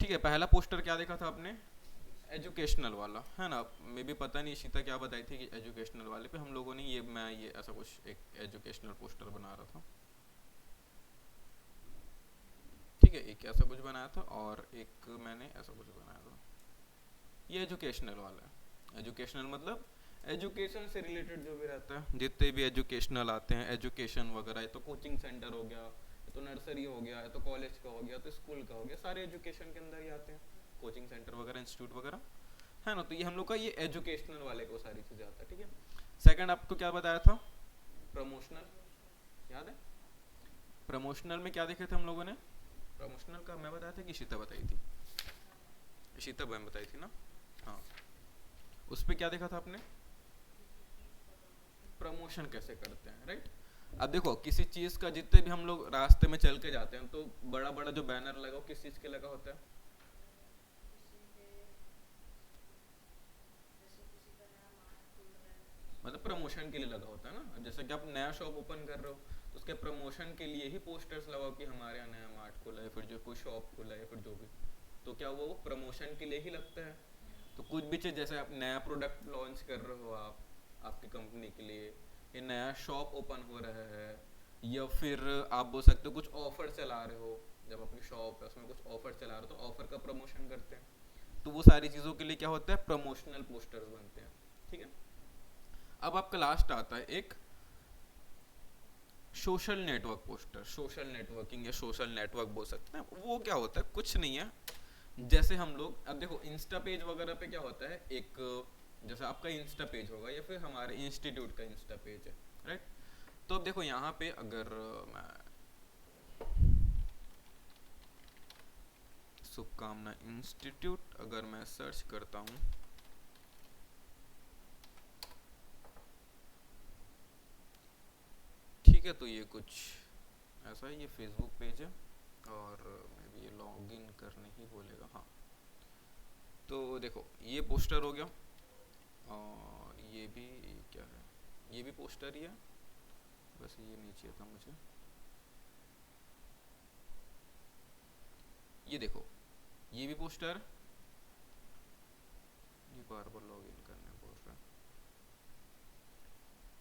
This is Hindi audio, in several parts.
ठीक है, पहला पोस्टर क्या देखा था आपने, एजुकेशनल वाला, है ना। मे भी पता नहीं शीता क्या बताई थी कि एजुकेशनल वाले पे हम लोगों ने ये ऐसा कुछ एक एजुकेशनल पोस्टर बना रहा था। ठीक है, एक ऐसा कुछ बनाया था और एक मैंने ऐसा कुछ बनाया था। ये एजुकेशनल वाला है। एजुकेशनल मतलब एजुकेशन से रिलेटेड जो भी रहता है, जितने भी एजुकेशनल आते हैं, एजुकेशन वगैरह, ये तो कोचिंग सेंटर हो गया, ये तो नर्सरी हो गया, ये तो कॉलेज का हो गया, तो स्कूल का हो गया, सारे एजुकेशन के अंदर ही आते हैं, कोचिंग सेंटर वगैरह, इंस्टीट्यूट वगैरह, है ना। तो ये हम लोग का ये एजुकेशनल वाले को सारी चीज़ें आता है। ठीक है, सेकंड आपको क्या बताया था, प्रमोशनल, याद है। प्रमोशनल में क्या देखे थे हम लोगों ने, प्रमोशनल का मैं बताया था कि शीता बताई थी, शीता मैम बताई थी ना। हाँ, उस पर क्या देखा था आपने, प्रमोशन कैसे करते हैं, राइट। अब देखो किसी चीज का जितने भी हम लोग रास्ते में चल के जाते हैं, तो बड़ा बड़ा जो बैनर लगा किस चीज के लगा होता है, मतलब प्रमोशन के लिए लगा होता है ना। अब जैसे कि आप नया शॉप ओपन कर रहे हो, तो उसके प्रमोशन के लिए ही पोस्टर्स लगाओ कि हमारे यहाँ नया मार्ट खुला है, फिर जो कोई शॉप खुला है, फिर जो भी, तो क्या वो प्रमोशन के लिए ही लगता है। तो कुछ भी चीज़, जैसे आप नया प्रोडक्ट लॉन्च कर रहे हो, आप आपकी कंपनी के लिए, ये नया शॉप ओपन हो रहा है, या फिर आप बोल सकते हो कुछ ऑफर चला रहे हो, जब अपनी शॉप है उसमें कुछ ऑफर चला रहे हो, तो ऑफर का प्रमोशन करते हैं। तो वो सारी चीज़ों के लिए क्या होता है, प्रमोशनल पोस्टर्स बनते हैं। ठीक है, अब आपका लास्ट आता है एक social network poster, social networking या सोशल नेटवर्क बोल सकते हैं। वो क्या होता है, कुछ नहीं है। जैसे हम लोग अब देखो इंस्टा पेज वगैरह पे क्या होता है, एक जैसे आपका इंस्टा पेज होगा या फिर हमारे इंस्टीट्यूट का इंस्टा पेज है, राइट। तो अब देखो यहाँ पे अगर मैं शुभकामना इंस्टीट्यूट अगर मैं सर्च करता हूँ, ठीक है, तो ये कुछ ऐसा ही, ये फेसबुक पेज है और मैं भी ये लॉगिन करने ही बोलेगा, हाँ। तो देखो ये पोस्टर हो गया, और ये भी क्या है, ये भी पोस्टर ही है, बस ये नहीं चाहिए था मुझे। ये देखो ये भी पोस्टर, ये बार बार लॉग इन करने बोल रहा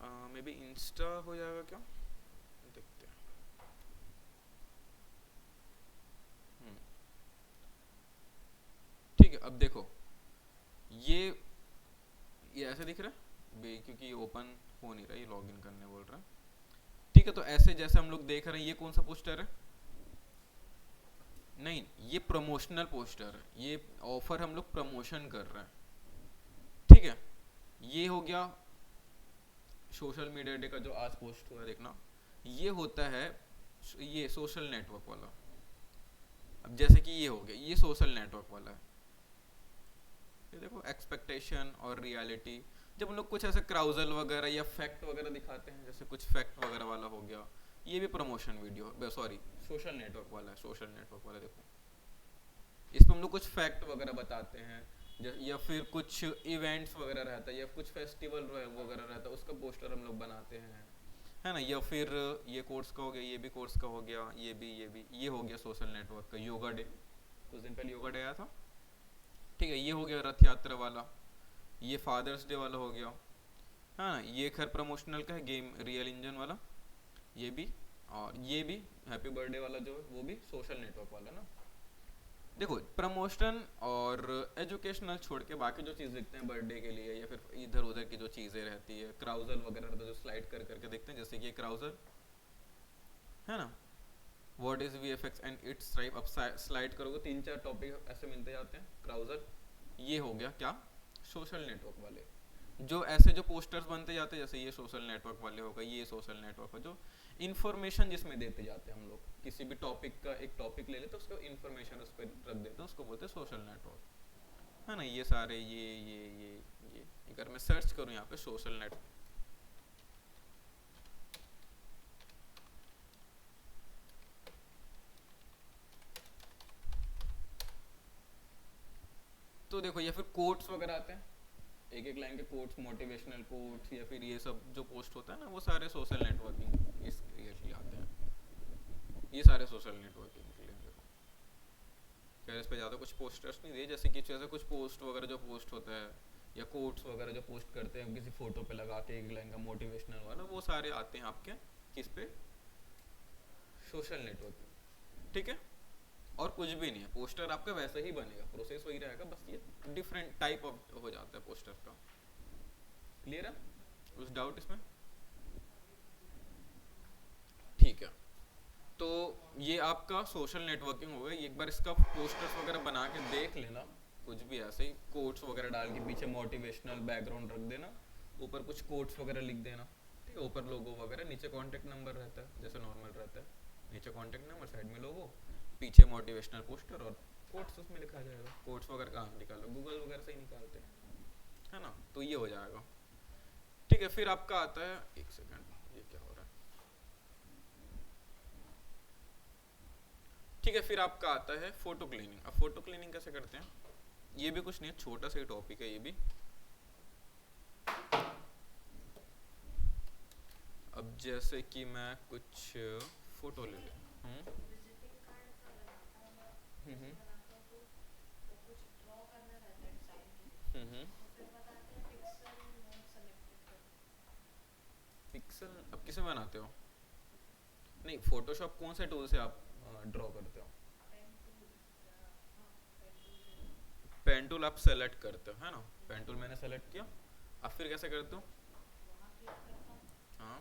है, मे बी इंस्टा हो जाएगा क्या, देखते हैं। हम्म, ठीक है, अब देखो ये ये ऐसे दिख रहा है क्योंकि ये ओपन हो नहीं रहा, ये लॉग इन करने बोल रहा है। ठीक है, तो ऐसे जैसे हम लोग देख रहे हैं, ये कौन सा पोस्टर है, नहीं ये प्रमोशनल पोस्टर है, ये ऑफर हम लोग प्रमोशन कर रहे हैं। ठीक है, ये हो गया सोशल मीडिया डे का जो आज पोस्ट हुआ है, देखना ये होता है, ये सोशल नेटवर्क वाला। अब जैसे कि ये हो गया, ये सोशल नेटवर्क वाला है। ये देखो एक्सपेक्टेशन और रियलिटी, जब हम लोग कुछ ऐसे क्राउजल वगैरह या फैक्ट वगैरह दिखाते हैं, जैसे कुछ फैक्ट वगैरह वाला हो गया, ये भी promotion video, sorry social network वाला है, सोशल नेटवर्क वाला देखो, इस पर हम लोग कुछ फैक्ट वगैरह बताते हैं, या फिर कुछ इवेंट्स वगैरह रहता है, या कुछ फेस्टिवल वगैरह रहता है, उसका पोस्टर हम लोग बनाते हैं, है ना। या फिर ये कोर्स का हो गया, ये भी कोर्स का हो गया, ये हो गया सोशल नेटवर्क का, योगा डे, कुछ दिन पहले योगा डे आया था। ठीक है, ये हो गया रथ यात्रा वाला, ये फादर्स डे वाला हो गया, हाँ। ये खैर प्रमोशनल का है, गेम रियल इंजन वाला, ये भी, और ये भी हैप्पी बर्थडे वाला जो है वो भी सोशल नेटवर्क वाला ना। देखो प्रमोशन और एजुकेशनल छोड़ के बाकी जो चीज़ देखते हैं बर्थडे के लिए, या फिर इधर उधर की जो चीज़ें रहती है, क्राउजल वगैरह रहता है जो स्लाइड कर करके देखते हैं, जैसे कि ये क्राउजल है ना, what is V F x and it's type. अब स्लाइड करोगे 3-4 टॉपिक ऐसे मिलते जाते हैं, क्राउजल ये हो गया क्या, सोशल नेटवर्क वाले। जो ऐसे जो पोस्टर्स बनते जाते हैं, जैसे ये सोशल नेटवर्क वाले हो गए, ये सोशल नेटवर्क है जो इन्फॉर्मेशन जिसमें देते जाते हैं हम लोग, किसी भी टॉपिक का एक टॉपिक ले लेते हैं, उसको इन्फॉर्मेशन उस पर रख देते हैं, उसको बोलते हैं सोशल नेटवर्क, है ना। ये सारे ये अगर मैं सर्च करूँ यहाँ पे सोशल नेटवर्क, तो देखो, या फिर कोट्स वगैरह आते हैं, एक एक लाइन के कोट्स, मोटिवेशनल कोट्स, या फिर ये सब जो पोस्ट होता है ना, वो सारे सोशल नेटवर्किंग इसके लिए आते हैं, ये सारे सोशल नेटवर्किंग के लिए। देखो खैर इस पे ज़्यादा कुछ पोस्टर्स नहीं दिए, जैसे कि जैसे कुछ पोस्ट वगैरह जो पोस्ट होता है या कोट्स वगैरह जो पोस्ट करते हैं किसी फोटो पे लगा के एक लाइन का मोटिवेशनल वाला, वो सारे आते हैं आपके किस पे, सोशल नेटवर्क पे। ठीक है, और कुछ भी नहीं है, पोस्टर आपका वैसे ही बनेगा, प्रोसेस वही रहेगा, बस ये डिफरेंट टाइप ऑफ हो जाता है पोस्टर का। क्लियर है, कुछ डाउट इसमें? ठीक है, तो ये आपका सोशल नेटवर्किंग हो गया। एक बार इसका पोस्टर्स वगैरह बना के देख लेना, कुछ भी ऐसे ही कोट्स वगैरह डाल के पीछे मोटिवेशनल बैकग्राउंड रख देना, ऊपर कुछ कोट्स वगैरह लिख देना। ठीक है, ऊपर लोगो वगैरह, नीचे कॉन्टेक्ट नंबर रहता है जैसे नॉर्मल रहता है, नीचे कॉन्टेक्ट नंबर, साइड में लोगो, पीछे मोटिवेशनल पोस्टर और कोट्स उसमें लिखा जाएगा। कोट्स वगैरह कहाँ निकालो, गूगल वगैरह से ही निकालते हैं, है ना, तो ये हो जाएगा। ठीक है, फिर आपका आता है, एक सेकेंड, ये क्या हो रहा है। ठीक है, फिर आपका आता है फोटो क्लीनिंग। अब फोटो क्लीनिंग कैसे करते हैं, ये भी कुछ नहीं है, छोटा सा ही टॉपिक है ये भी। अब जैसे कि मैं कुछ फोटो ले लेता हूँ। पिक्सल अब किसे बनाते हो? नहीं, फोटोशॉप कौन से टूल से आप ड्रॉ करते हो? पेन टूल आप सेलेक्ट करते हो, है ना, पेन टूल मैंने सेलेक्ट किया। अब फिर कैसे करते हो? हाँ,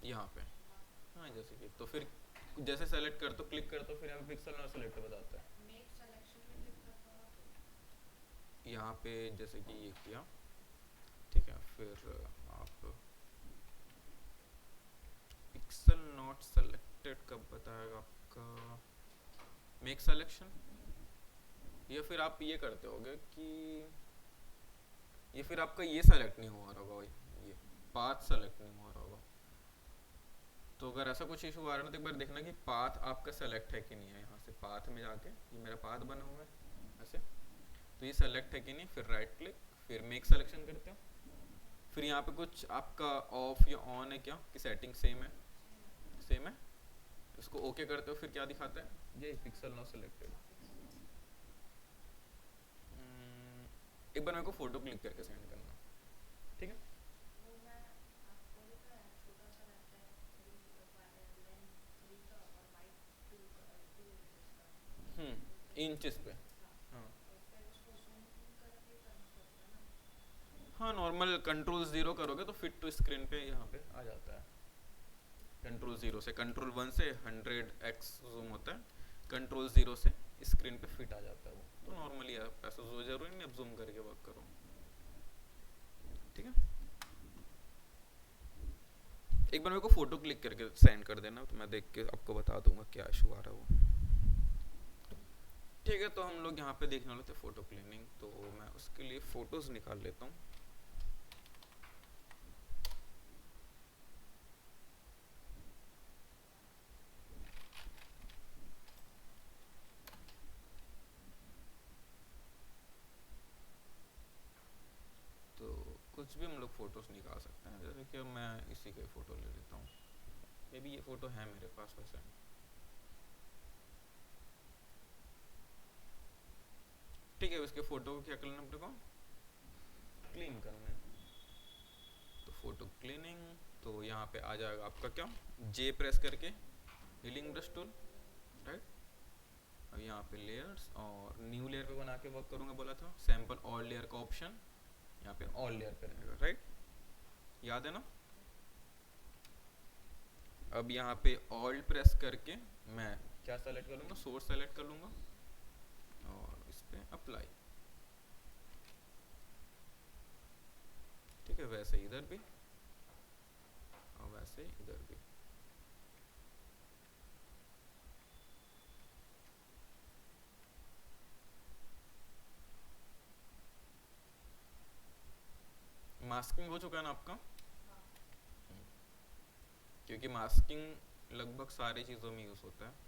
यहाँ पे, हाँ, जैसे कि तो फिर जैसे सेलेक्ट कर तो क्लिक कर तो फिर यहाँ पे पिक्सल और सेलेक्ट बताता है। यहाँ पे जैसे कि ये किया, ठीक है, फिर आप पिक्सल नॉट सेलेक्टेड कब बताएगा आपका, मेक सिलेक्शन, या फिर आप ये करते होगे कि ये फिर आपका ये सेलेक्ट नहीं हुआ होगा, ये पाथ सेलेक्ट नहीं हुआ होगा। तो अगर ऐसा कुछ इशू आ रहा है तो एक बार देखना कि पाथ आपका सेलेक्ट है कि नहीं है। यहाँ से पाथ में जाके, ये मेरा पाथ बना हुआ है ऐसे, तो ये सेलेक्ट है कि नहीं, फिर राइट क्लिक, फिर मेक सिलेक्शन करते हो। फिर यहाँ पे कुछ आपका ऑफ या ऑन है क्या, कि सेटिंग सेम है, सेम है, इसको ओके करते हो, फिर क्या दिखाता है, ये पिक्सल नॉट सिलेक्टेड। एक बार मेरे को फोटो क्लिक करके सेंड करना, ठीक है। इंचेस पे, हाँ हाँ, नॉर्मल कंट्रोल 0 करोगे तो फिट टू स्क्रीन पे यहाँ पे आ जाता है। कंट्रोल 0 से, कंट्रोल 1 से 100x जूम होता है, कंट्रोल 0 से स्क्रीन पे फिट आ जाता है वो। तो नॉर्मली ऐसा जरूरी नहीं अब जूम करके वर्क करो, ठीक है। एक बार मेरे को फोटो क्लिक करके सेंड कर देना, तो मैं देख के आपको बता दूंगा क्या इशू आ रहा है वो। ठीक है, तो हम लोग यहाँ पे देखने वाले थे फोटो क्लीनिंग, तो मैं उसके लिए फोटोज निकाल लेता हूँ। तो कुछ भी हम लोग फोटोज निकाल सकते हैं, जैसे कि मैं इसी का फोटो ले लेता हूँ, ये भी ये फोटो है मेरे पास वैसे। ठीक है, इसके फोटो को क्या करना अपने को, क्लीन करना है। तो फोटो क्लीनिंग, तो यहाँ पे आ जाएगा आपका क्या, जे प्रेस करके हीलिंग ब्रश टूल, राइट। अब यहाँ पे लेयर्स और न्यू लेयर पे बना के वर्क करूँगा, बोला था सैंपल ऑल लेयर का ऑप्शन यहाँ पे ऑल लेयर पे रहेगा, राइट, याद है ना। अब यहाँ पे ऑल्ट प्रेस करके मैं क्या सेलेक्ट करूँगा, सोर्स सेलेक्ट कर लूँगा और इस पे अप्लाई। ठीक है, वैसे इधर भी और वैसे इधर भी। मास्किंग हो चुका है ना आपका, क्योंकि मास्किंग लगभग सारी चीज़ों में यूज़ होता है।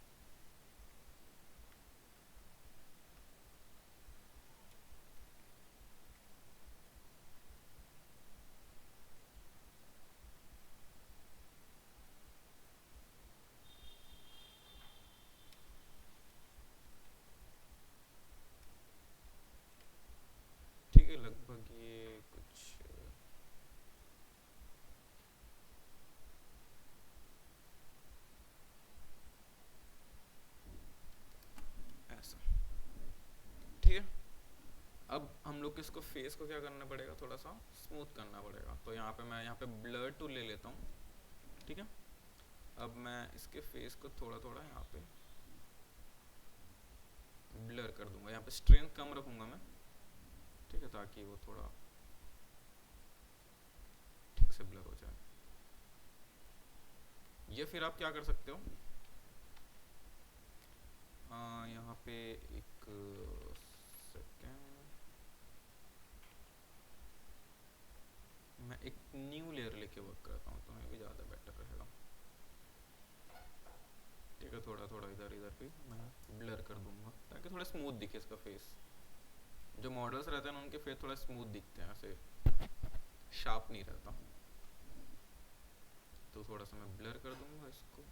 हम लोग को इसको फेस को क्या करना पड़ेगा, थोड़ा सा स्मूथ करना पड़ेगा। तो यहाँ पे मैं यहाँ पे ब्लर टूल ले लेता हूँ, ठीक है। अब मैं इसके फेस को थोड़ा थोड़ा यहाँ पे ब्लर कर दूंगा, यहाँ पे स्ट्रेंथ कम रखूंगा मैं, ठीक है, ताकि वो थोड़ा ठीक से ब्लर हो जाए। ये फिर आप क्या कर सकते हो, यहाँ पे एक सेकेंड, मैं एक न्यू लेयर लेके वर्क करता हूँ, तो मैं भी ज़्यादा बेटर रहेगा, ठीक है। थोड़ा थोड़ा इधर इधर भी मैं ब्लर कर दूंगा ताकि थोड़ा स्मूथ दिखे इसका फेस। जो मॉडल्स रहते हैं ना उनके फेस थोड़ा स्मूथ दिखते हैं, ऐसे शार्प नहीं रहता। तो थोड़ा सा मैं ब्लर कर दूंगा इसको।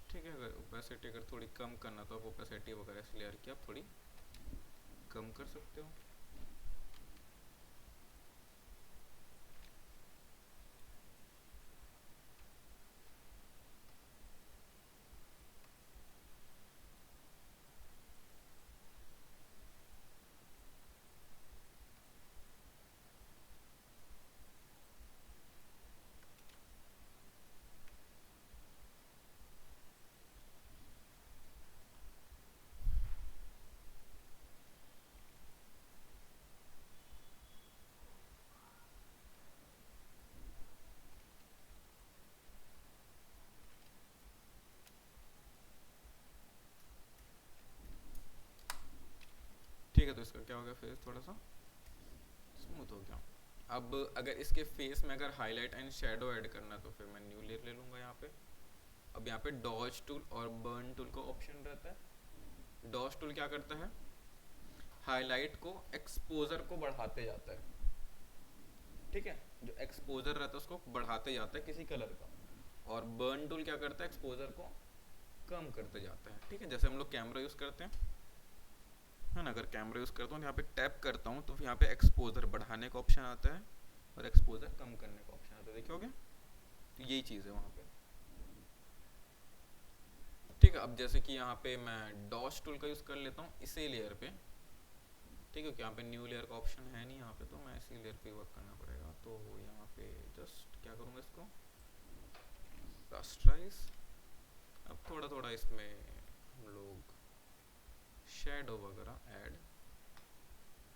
ठीक है, अगर ओपेसिटी अगर थोड़ी कम करना तो आप ओपेसिटी वगैरह इस लेयर की आप थोड़ी कम कर सकते हो। ठीक है, तो इसका क्या हो गया, फेस थोड़ा सा स्मूथ हो गया। अब अगर इसके फेस में अगर हाईलाइट एंड शेडो ऐड करना है तो फिर मैं न्यू लेयर ले लूँगा यहाँ पे। अब यहाँ पे डॉज टूल और बर्न टूल का ऑप्शन रहता है। डॉज टूल क्या करता है, हाईलाइट को एक्सपोजर को बढ़ाते जाता है, ठीक है। जो एक्सपोजर रहता है उसको बढ़ाते जाता है किसी कलर का। और बर्न टूल क्या करता है, एक्सपोजर को कम करते जाता है, ठीक है। जैसे हम लोग कैमरा यूज़ करते हैं, है ना, अगर कैमरा यूज़ करता हूँ यहाँ पे टैप करता हूँ तो यहाँ पे एक्सपोजर बढ़ाने का ऑप्शन आता है और एक्सपोजर कम करने का ऑप्शन आता है, देखिए हो गया। तो यही चीज़ है वहाँ पे, ठीक है। अब जैसे कि यहाँ पे मैं डॉज टूल का यूज़ कर लेता हूँ इसी लेयर पे, ठीक है, क्योंकि यहाँ पे न्यू लेयर का ऑप्शन है नहीं यहाँ पे, तो मैं इसी लेयर पे वर्क करना पड़ेगा। तो यहाँ पे जस्ट क्या करूँगा, इसको रास्टराइज। अब थोड़ा थोड़ा इसमें हम लोग शेडो वगैरह ऐड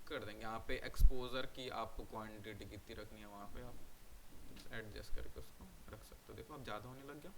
कर देंगे। यहाँ पे एक्सपोजर की आपको क्वांटिटी कितनी रखनी है वहाँ पे आप एडजस्ट करके उसको रख सकते हो। देखो अब ज़्यादा होने लग गया।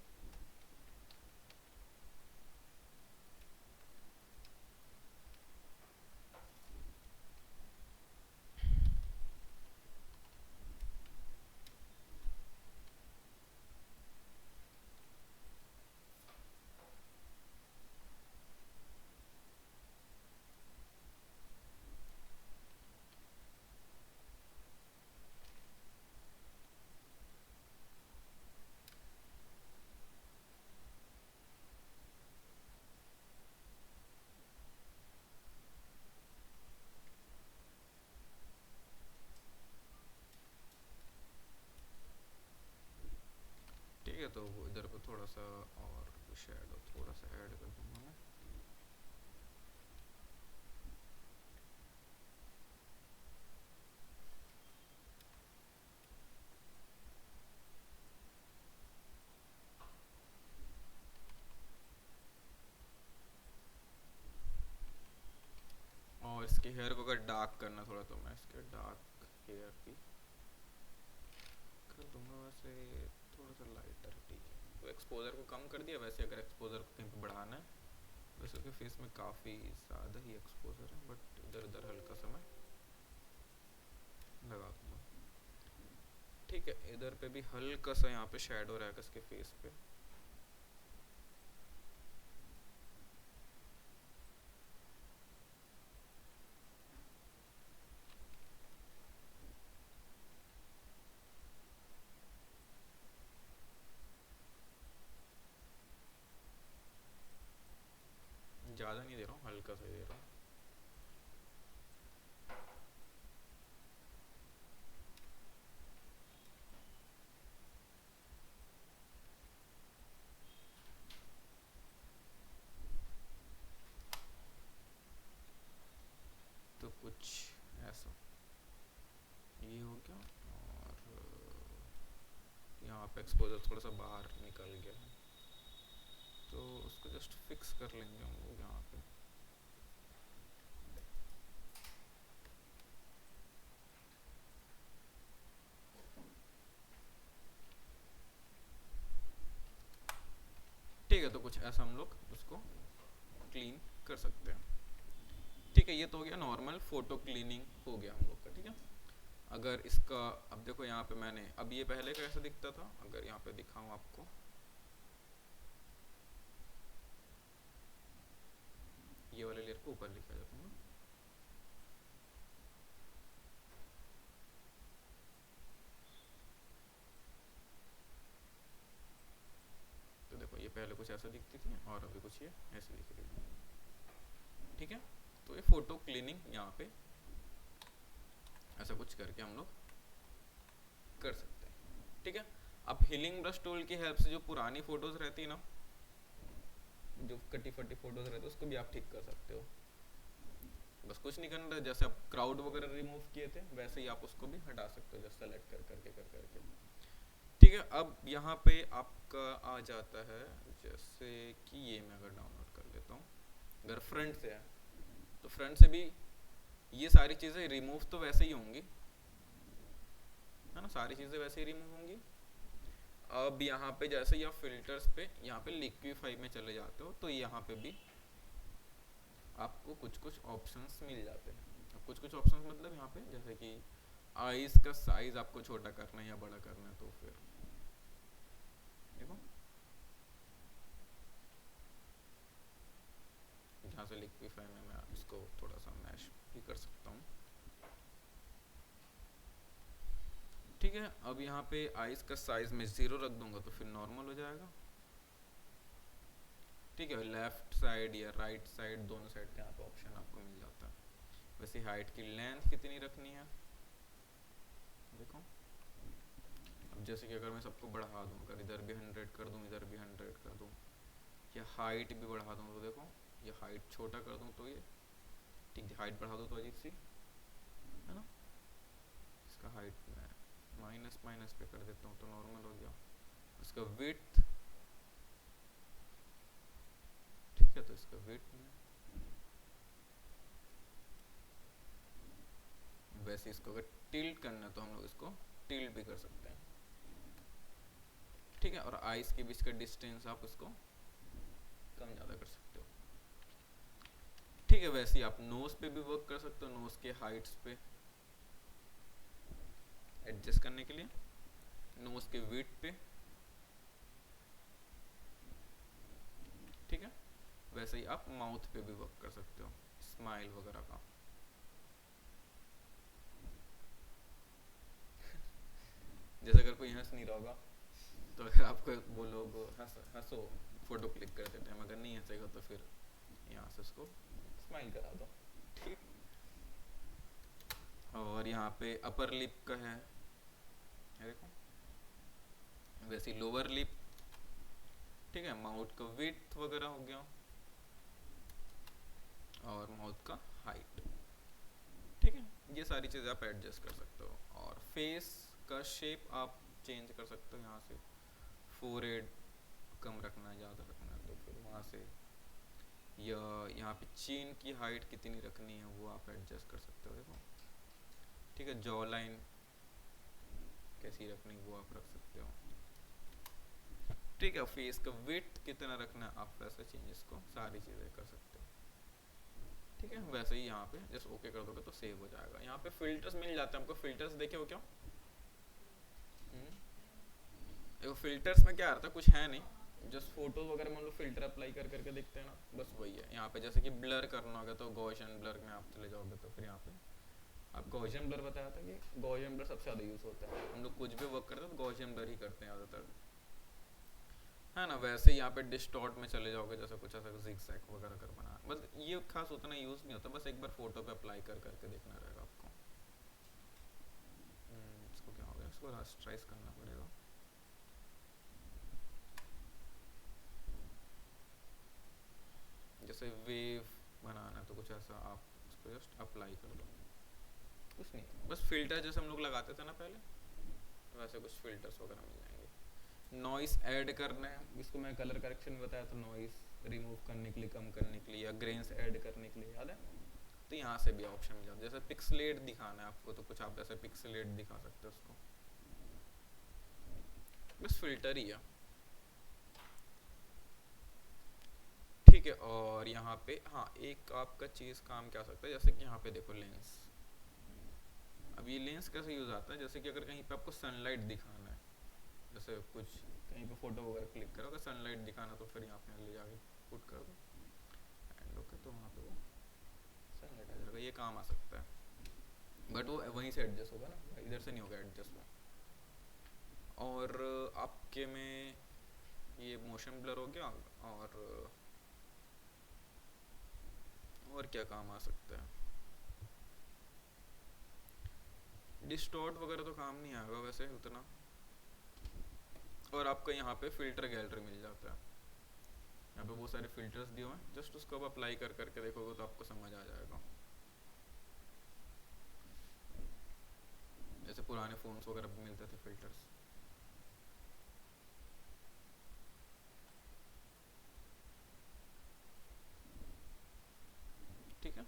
ठीक है, तो इधर पे थोड़ा सा और शेडो थोड़ा सा ऐड कर दूंगा मैं। और इसके हेयर को अगर डार्क करना थोड़ा तो मैं इसके डार्क हेयर भी कर दूंगा। वैसे थोड़ा सा लाइटर, ठीक है। तो एक्सपोजर को कम कर दिया। वैसे अगर एक्सपोजर को कहीं पे बढ़ाना है, वैसे उसके फेस में काफ़ी ज़्यादा ही एक्सपोजर है, बट इधर उधर हल्का सा मैं लगा दूंगा, ठीक है। इधर पे भी हल्का सा यहाँ पे शेडो रहेगा इसके फेस पे। ज़्यादा नहीं दे रहा हूँ, हल्का सा दे रहा हूँ। तो कुछ ऐसा ये हो गया। और यहाँ पे एक्सपोजर थोड़ा सा बाहर निकल गया है, तो उसको जस्ट फिक्स कर लेंगे हम लोग यहाँ पे। ठीक है, तो कुछ ऐसा हम लोग उसको क्लीन कर सकते हैं। ठीक है, ये तो हो गया नॉर्मल फोटो क्लीनिंग हो गया हम लोग का। ठीक है, अगर इसका अब देखो यहाँ पे मैंने अब ये पहले कैसा दिखता था, अगर यहाँ पे दिखाऊं आपको, ये वाले लेयर को ऊपर लिखा जाता है ना, तो देखो ये पहले कुछ ऐसा दिखती थी और अभी कुछ ये ऐसे दिख रही है। ठीक है, तो ये फोटो क्लीनिंग यहाँ पे ऐसा कुछ करके हम लोग कर सकते हैं। ठीक है, अब हीलिंग ब्रश टूल की हेल्प से जो पुरानी फोटोज रहती है ना, जो कटी फटी फोटोज रहती है, उसको भी आप ठीक कर सकते हो। बस कुछ नहीं करना, जैसे आप क्राउड वगैरह रिमूव किए थे वैसे ही आप उसको भी हटा सकते हो, जस्ट सेलेक्ट कर करके। ठीक है, अब यहाँ पे आपका आ जाता है, जैसे कि ये मैं अगर डाउनलोड कर लेता हूँ, अगर फ्रंट से है तो फ्रंट से भी ये सारी चीज़ें रिमूव तो वैसे ही होंगी, है ना, सारी चीज़ें वैसे ही रिमूव होंगी। अब यहाँ पे जैसे ही आप फिल्टर्स पे यहाँ पे लिक्विफाई में चले जाते हो, तो यहाँ पे भी आपको कुछ कुछ ऑप्शंस मिल जाते हैं। अब कुछ कुछ ऑप्शंस मतलब यहाँ पे जैसे कि आईज का साइज आपको छोटा करना है या बड़ा करना है, तो फिर देखो यहाँ से लिक्विफाई में मैं इसको थोड़ा सा मैश भी कर सकता हूँ। ठीक है, अब यहाँ पे आईज का साइज में 0 रख दूंगा तो फिर नॉर्मल हो जाएगा। ठीक है, लेफ्ट साइड या राइट साइड दोनों साइड का यहाँ पे ऑप्शन आपको मिल जाता है। वैसे हाइट की लेंथ कितनी रखनी है देखो, अब जैसे कि अगर मैं सबको बढ़ा दूँ, अगर इधर भी 100 कर दूँ, इधर भी 100 कर दूँ, या हाइट भी बढ़ा दूँ, तो देखो ये हाइट छोटा कर दूँ तो ये ठीक है, हाइट बढ़ा दो तो अजीब सी है ना, इसका हाइट में माइनस माइनस पे कर देता हूँ तो नॉर्मल हो गया। इसका विड्थ, ठीक है, तो इसका विड्थ में वैसे इसको अगर टिल्ट करना है तो हम लोग इसको टिल्ट भी कर सकते हैं। ठीक है, और आईज के बीच का डिस्टेंस आप उसको कम ज़्यादा कर सकते हो। ठीक है, वैसे ही आप नोज पे भी वर्क कर सकते हो, नोज के हाइट्स पे एडजस्ट करने के लिए, नोज के विड्थ पे। ठीक है, वैसे ही आप माउथ पे भी वर्क कर सकते हो, स्माइल वगैरह का। जैसे अगर कोई हंस नहीं रहा होगा तो अगर आपको वो लोग हंसो फोटो क्लिक करते टाइम, अगर नहीं हंसेगा तो फिर यहाँ से उसको स्माइल करा दो। ठीक, और यहाँ पे अपर लिप का है देखो, वैसे लोअर लिप। ठीक है, माउथ का विड्थ वगैरह हो गया और माउथ का हाइट। ठीक है, ये सारी चीज़ें आप एडजस्ट कर सकते हो। और फेस का शेप आप चेंज कर सकते हो, यहाँ से फोरहेड कम रखना है, ज़्यादा रखना है तो फिर वहाँ से, या यहाँ पे चीन की हाइट कितनी रखनी है वो आप एडजस्ट कर सकते हो देखो। ठीक है, जॉ लाइन कैसी रखनी वो आप रख सकते हो। ठीक है, फेस का विड्थ कितना रखना है आप वैसे चेंजेस को सारी चीज़ें कर सकते हो। ठीक है, वैसे ही यहाँ पे जस्ट ओके कर दोगे तो सेव हो जाएगा। यहाँ पे फिल्टर्स मिल जाते हैं आपको, फिल्टर्स देखे हो क्या? देखो फिल्टर्स में क्या आता है, कुछ है नहीं, जस्ट फोटो वगैरह में हम लोग फिल्टर अप्लाई कर करके देखते हैं ना, बस वही है। यहाँ पे जैसे कि ब्लर करना होगा तो गॉसियन ब्लर में आप चले जाओगे तो फिर यहाँ पे आप गॉसियन ब्लर बताया था कि गॉसियन ब्लर सबसे ज़्यादा यूज़ होता है, हम लोग कुछ भी वर्क करते हैं तो गॉसियन ब्लर ही करते हैं ज़्यादातर। है ना, वैसे यहाँ पे डिस्टॉर्ट में चले जाओगे, जैसे कुछ ऐसा zigzag वगैरह कर बना, बस ये खास उतना यूज नहीं होता, बस एक बार फोटो पे अप्लाई कर करके देखना रहेगा आपको। इसको क्या हो गया, इसको रास्टराइज करना पड़ेगा। जैसे वेव बनाना है तो कुछ ऐसा आप इसको जस्ट अप्लाई कर दो, कुछ नहीं, बस फिल्टर जैसे हम लोग लगाते थे ना पहले, वैसे कुछ फिल्टर्स वगैरह मिल जाएंगे। नॉइस ऐड करना है, इसको मैं कलर करेक्शन में बताया था, नॉइस रिमूव करने के लिए, कम करने के लिए, या ग्रेन्स ऐड करने के लिए, याद है? तो यहाँ से भी ऑप्शन मिल जाता है। जैसे पिक्सलेट दिखाना है आपको तो कुछ आप ऐसे पिक्सलेट दिखा सकते हो उसको, बस फिल्टर ही है। ठीक है, और यहाँ पे हाँ एक आपका चीज़ काम क्या आ सकता है, जैसे कि यहाँ पे देखो लेंस। अब ये लेंस कैसे यूज आता है, जैसे कि अगर कहीं पे आपको सनलाइट दिखाना है, जैसे कुछ कहीं पे फोटो वगैरह क्लिक करो, अगर सनलाइट दिखाना तो फिर यहाँ पे ले जाके पुट कर दो एंड ओके, तो वहाँ पे वो सनलाइट आ जाएगा, ये काम आ सकता है। बट वो वहीं से एडजस्ट होगा ना, इधर से नहीं होगा एडजस्ट वो। और आपके में ये मोशन ब्लर हो गया, और क्या काम आ सकता है, डिस्टॉर्ट वगैरह तो काम नहीं आएगा वैसे उतना। और आपका यहाँ पे फिल्टर गैलरी मिल जाता है, यहाँ पे बहुत सारे फिल्टर्स दिए हुए हैं, जस्ट उसको आप अप्लाई कर करके देखोगे तो आपको समझ आ जाएगा। जैसे पुराने फोन्स वगैरह पे मिलते थे फिल्टर्स। ठीक है,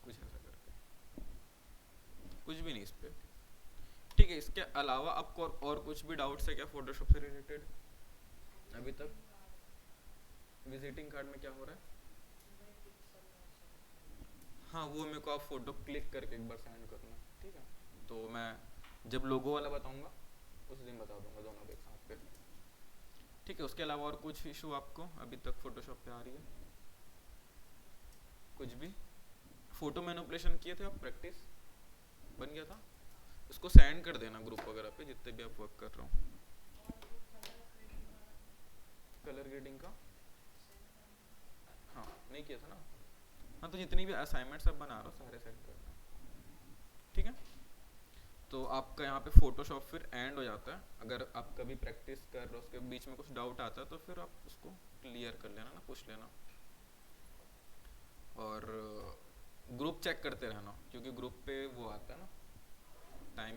कुछ ऐसा करके, कुछ भी नहीं इस पे। ठीक है, इसके अलावा आपको और कुछ भी डाउट्स है क्या फोटोशॉप से रिलेटेड अभी तक? विजिटिंग कार्ड में क्या हो रहा है? हाँ वो मेरे को आप फोटो क्लिक करके एक बार सेंड करना, ठीक है? तो मैं जब लोगो वाला बताऊंगा उस दिन बता दूंगा दोनों के एक साथ पे। ठीक है, उसके अलावा और कुछ इशू आपको अभी तक फोटोशॉप पे आ रही है? कुछ भी? फोटो मैनिपुलेशन किए थे आप, प्रैक्टिस बन गया था? इसको सेंड कर देना ग्रुप वगैरह पे जितने भी आप वर्क कर रहे हो। कलर ग्रेडिंग का हाँ नहीं किया था ना। हाँ तो जितनी भी असाइनमेंट्स आप बना रहे हो सारे सेंड करना, ठीक है? तो आपका यहाँ पे फोटोशॉप फिर एंड हो जाता है। अगर आप कभी प्रैक्टिस कर रहे हो उसके बीच में कुछ डाउट आता है तो फिर आप उसको क्लियर कर लेना ना, पूछ लेना। और ग्रुप चेक करते रहना, क्योंकि ग्रुप पे वो आता है ना टाइमिंग।